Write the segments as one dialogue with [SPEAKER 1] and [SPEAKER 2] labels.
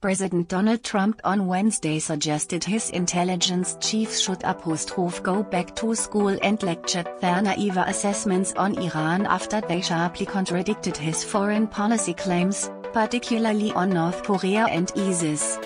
[SPEAKER 1] President Donald Trump on Wednesday suggested his intelligence chiefs should go back to school and lectured their naive assessments on Iran after they sharply contradicted his foreign policy claims, particularly on North Korea and ISIS.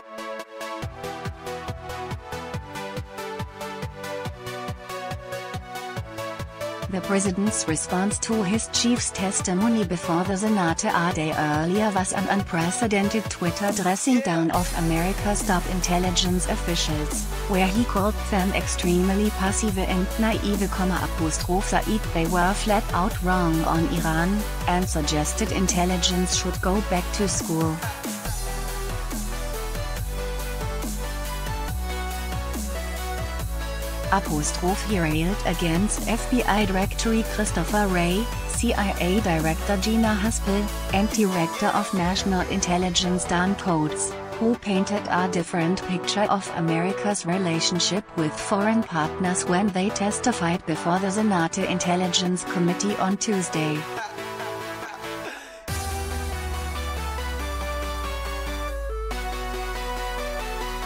[SPEAKER 1] The president's response to his chief's testimony before the Senate a day earlier was an unprecedented Twitter dressing down of America's top intelligence officials, where he called them extremely passive and naive, they were flat out wrong on Iran, and suggested intelligence should go back to school. He railed against FBI Director Christopher Wray, CIA Director Gina Haspel, and Director of National Intelligence Dan Coats, who painted a different picture of America's relationship with foreign partners when they testified before the Senate Intelligence Committee on Tuesday.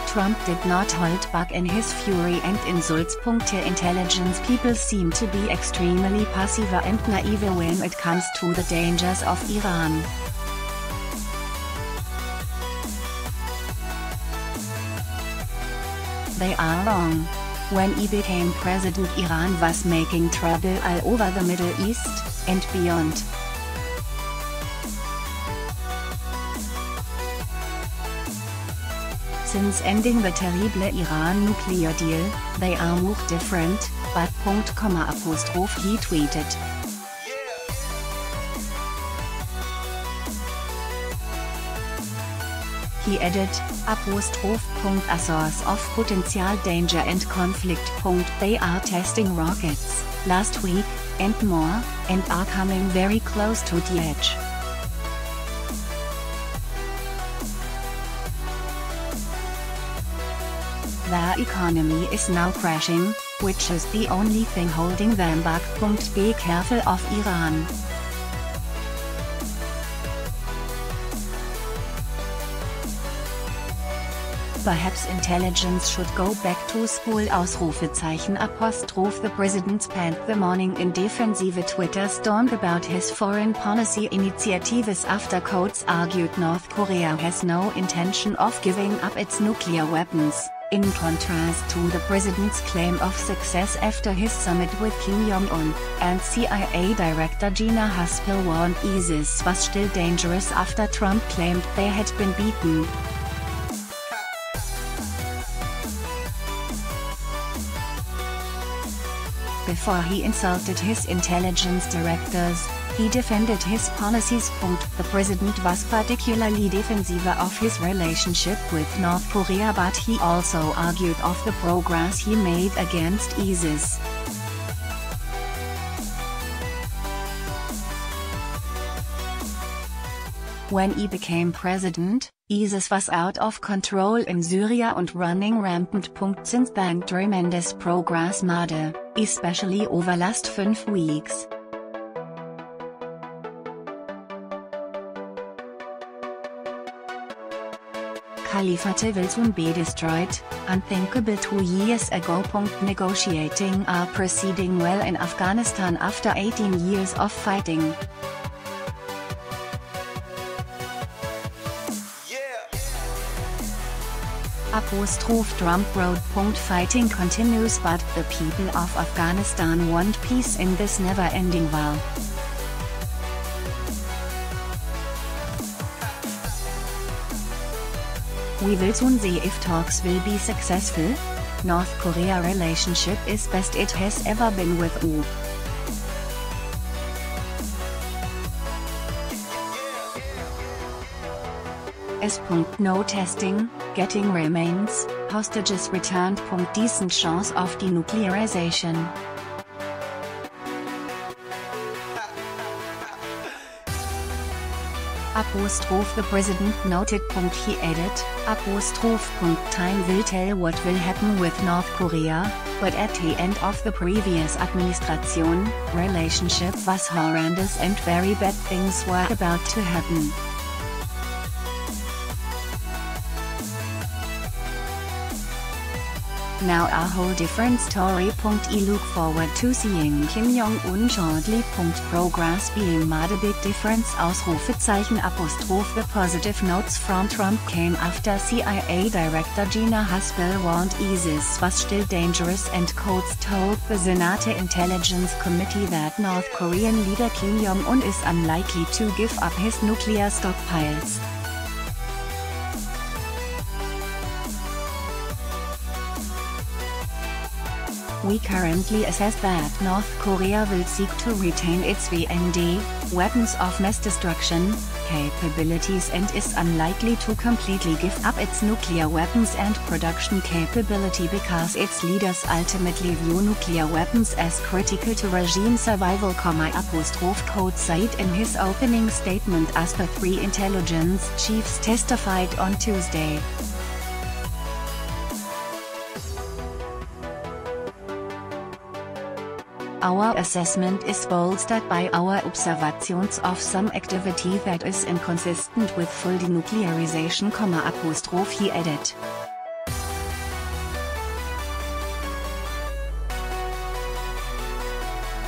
[SPEAKER 1] Trump did not hold back in his fury and insults. Intelligence people seem to be extremely passive and naive when it comes to the dangers of Iran. They are wrong. When he became president, Iran was making trouble all over the Middle East, and beyond. Since ending the terrible Iran nuclear deal, they are more different, but ... he tweeted. He added, "A source of potential danger and conflict. They are testing rockets, last week, and more, and are coming very close to the edge." Their economy is now crashing, which is the only thing holding them back. Be careful of Iran. Perhaps intelligence should go back to school! The president spent the morning in defensive Twitter storm about his foreign policy initiatives after Coats argued North Korea has no intention of giving up its nuclear weapons, in contrast to the president's claim of success after his summit with Kim Jong-un, and CIA Director Gina Haspel warned ISIS was still dangerous after Trump claimed they had been beaten. Before he insulted his intelligence directors, he defended his policies. The president was particularly defensive of his relationship with North Korea, but he also argued of the progress he made against ISIS. When he became president, ISIS was out of control in Syria and running rampant. Since then tremendous progress made, especially over last 5 weeks. Caliphate will soon be destroyed, unthinkable 2 years ago. Negotiating are proceeding well in Afghanistan after 18 years of fighting. Trump wrote. Fighting continues, but the people of Afghanistan want peace in this never-ending war. We will soon see if talks will be successful. North Korea relationship is best it has ever been with U. No testing, getting remains, hostages returned. Decent chance of denuclearization. The president noted. He added, "Time will tell what will happen with North Korea, but at the end of the previous administration, relationship was horrendous and very bad things were about to happen." Now a whole different story. I look forward to seeing Kim Jong-un shortly. Progress being made. A big difference. Ausrufezeichen. The positive notes from Trump came after CIA Director Gina Haspel warned ISIS was still dangerous and Coates told the Senate Intelligence Committee that North Korean leader Kim Jong-un is unlikely to give up his nuclear stockpiles. We currently assess that North Korea will seek to retain its WMD, weapons of mass destruction, capabilities and is unlikely to completely give up its nuclear weapons and production capability because its leaders ultimately view nuclear weapons as critical to regime survival. Coates said in his opening statement as the three intelligence chiefs testified on Tuesday. Our assessment is bolstered by our observations of some activity that is inconsistent with full denuclearization, he added.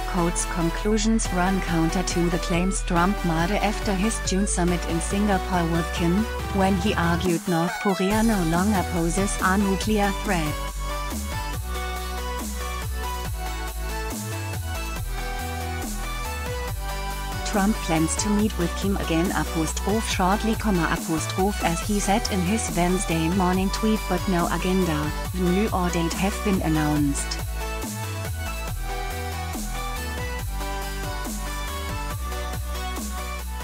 [SPEAKER 1] Coates' conclusions run counter to the claims Trump made after his June summit in Singapore with Kim, when he argued North Korea no longer poses a nuclear threat. Trump plans to meet with Kim again shortly, as he said in his Wednesday morning tweet, but no agenda, venue or date have been announced.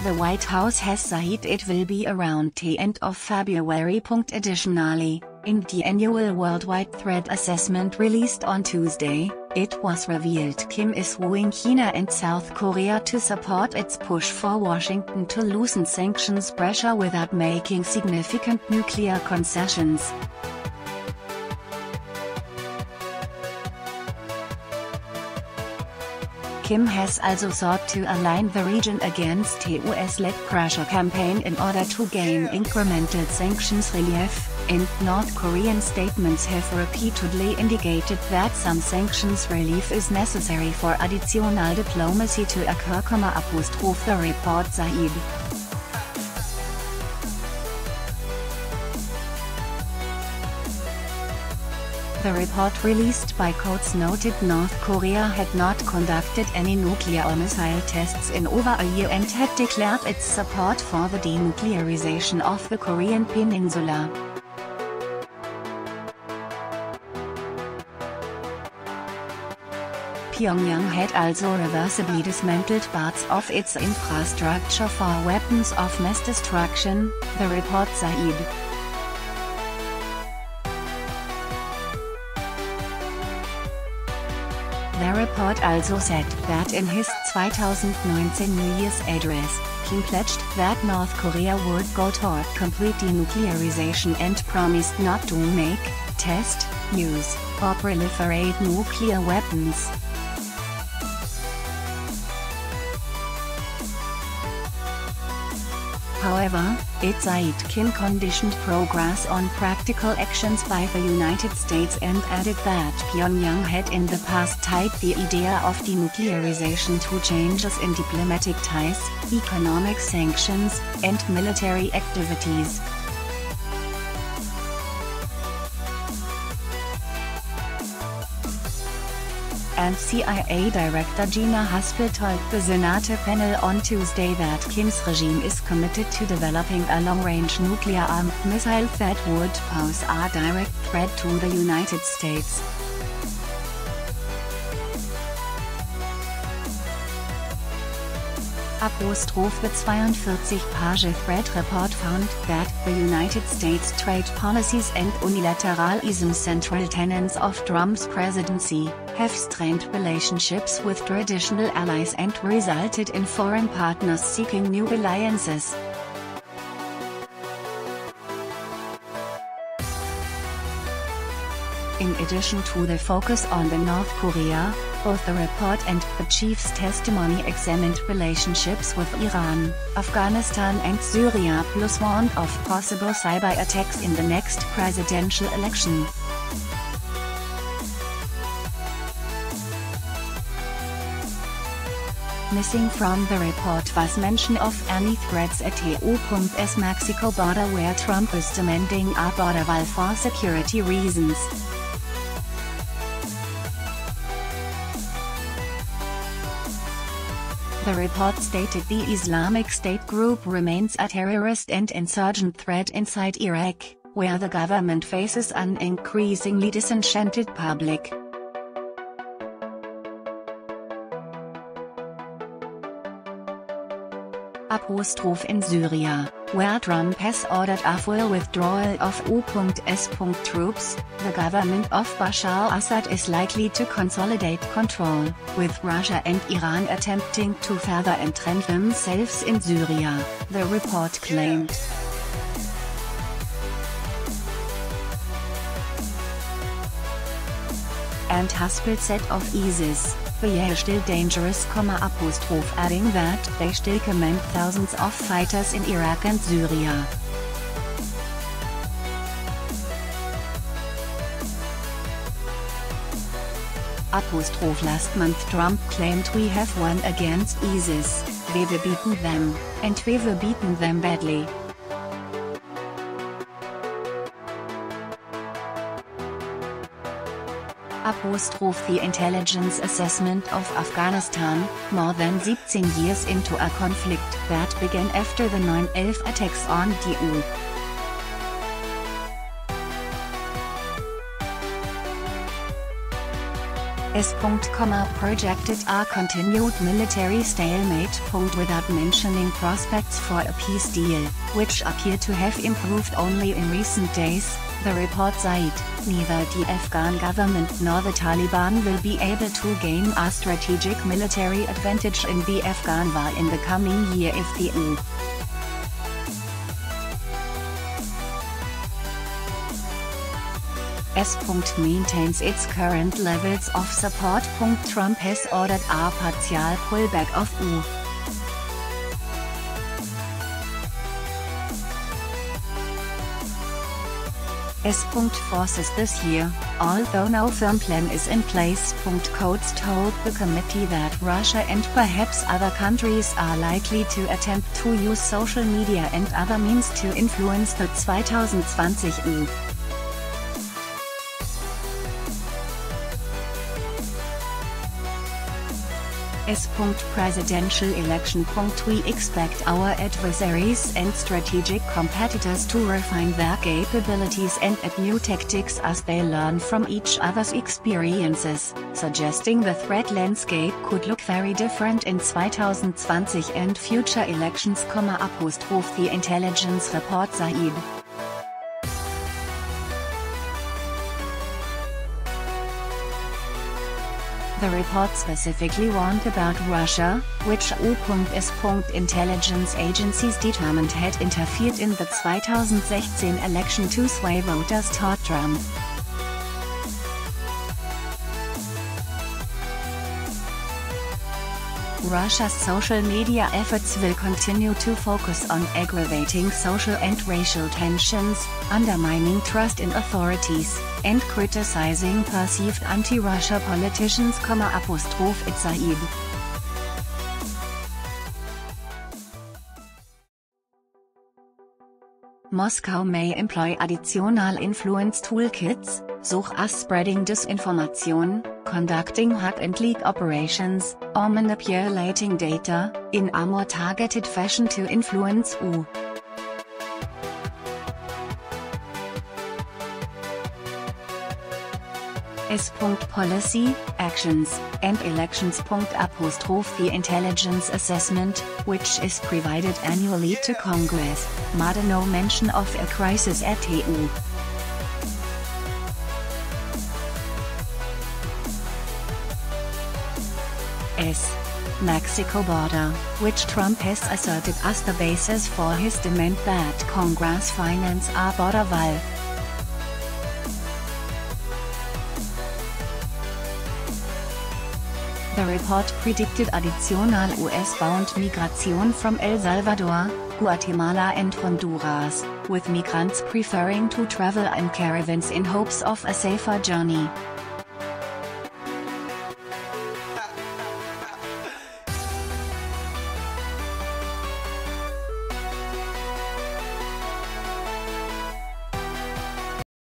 [SPEAKER 1] The White House has said it will be around the end of February. Additionally, in the annual Worldwide Threat Assessment released on Tuesday, it was revealed Kim is wooing China and South Korea to support its push for Washington to loosen sanctions pressure without making significant nuclear concessions. Kim has also sought to align the region against the US-led pressure campaign in order to gain incremental sanctions relief, and North Korean statements have repeatedly indicated that some sanctions relief is necessary for additional diplomacy to occur, the report said. The report released by Coates noted North Korea had not conducted any nuclear or missile tests in over a year and had declared its support for the denuclearization of the Korean peninsula. Pyongyang had also reversibly dismantled parts of its infrastructure for weapons of mass destruction, the report said. The report also said that in his 2019 New Year's address, Kim pledged that North Korea would go toward complete denuclearization and promised not to make, test, use, or proliferate nuclear weapons. However, it said Kim conditioned progress on practical actions by the United States and added that Pyongyang had in the past tied the idea of denuclearization to changes in diplomatic ties, economic sanctions, and military activities. And CIA Director Gina Haspel told the Senate panel on Tuesday that Kim's regime is committed to developing a long-range nuclear-armed missile that would pose a direct threat to the United States. The 42-page threat report found that the United States trade policies and unilateralism, central tenets of Trump's presidency, have strained relationships with traditional allies and resulted in foreign partners seeking new alliances. In addition to the focus on the North Korea, both the report and the chief's testimony examined relationships with Iran, Afghanistan and Syria, plus warned of possible cyber attacks in the next presidential election. Missing from the report was mention of any threats at EU.'s Mexico border where Trump is demanding a border wall for security reasons. The report stated the Islamic State group remains a terrorist and insurgent threat inside Iraq, where the government faces an increasingly disenchanted public. In Syria, where Trump has ordered a full withdrawal of U.S. troops, the government of Bashar Assad is likely to consolidate control, with Russia and Iran attempting to further entrench themselves in Syria, the report claimed. And Haspel said of ISIS, "They are still dangerous," adding that they still command thousands of fighters in Iraq and Syria. Last month Trump claimed "We have won against ISIS, we will beaten them, and we will beaten them badly." The intelligence assessment of Afghanistan, more than 17 years into a conflict that began after the 9/11 attacks on the EU. Projected a continued military stalemate. Without mentioning prospects for a peace deal, which appear to have improved only in recent days. The report said, neither the Afghan government nor the Taliban will be able to gain a strategic military advantage in the Afghan war in the coming year if the EU maintains its current levels of support. Trump has ordered a partial pullback of EU. Forces this year, although no firm plan is in place. Coates told the committee that Russia and perhaps other countries are likely to attempt to use social media and other means to influence the 2020 EU. Presidential election. We expect our adversaries and strategic competitors to refine their capabilities and add new tactics as they learn from each other's experiences, suggesting the threat landscape could look very different in 2020 and future elections. The intelligence report said. The report specifically warned about Russia, which U.S. intelligence agencies determined had interfered in the 2016 election to sway voters toward Trump. Russia's social media efforts will continue to focus on aggravating social and racial tensions, undermining trust in authorities, and criticizing perceived anti-Russia politicians. It said. Moscow may employ additional influence toolkits, such as spreading disinformation, conducting hack and leak operations, or manipulating data, in a more targeted fashion to influence EU. Policy, actions, and elections. The intelligence assessment, which is provided annually to Congress, made no mention of a crisis at EU. Mexico border, which Trump has asserted as the basis for his demand that Congress finance a border wall. The report predicted additional US-bound migration from El Salvador, Guatemala and Honduras, with migrants preferring to travel in caravans in hopes of a safer journey.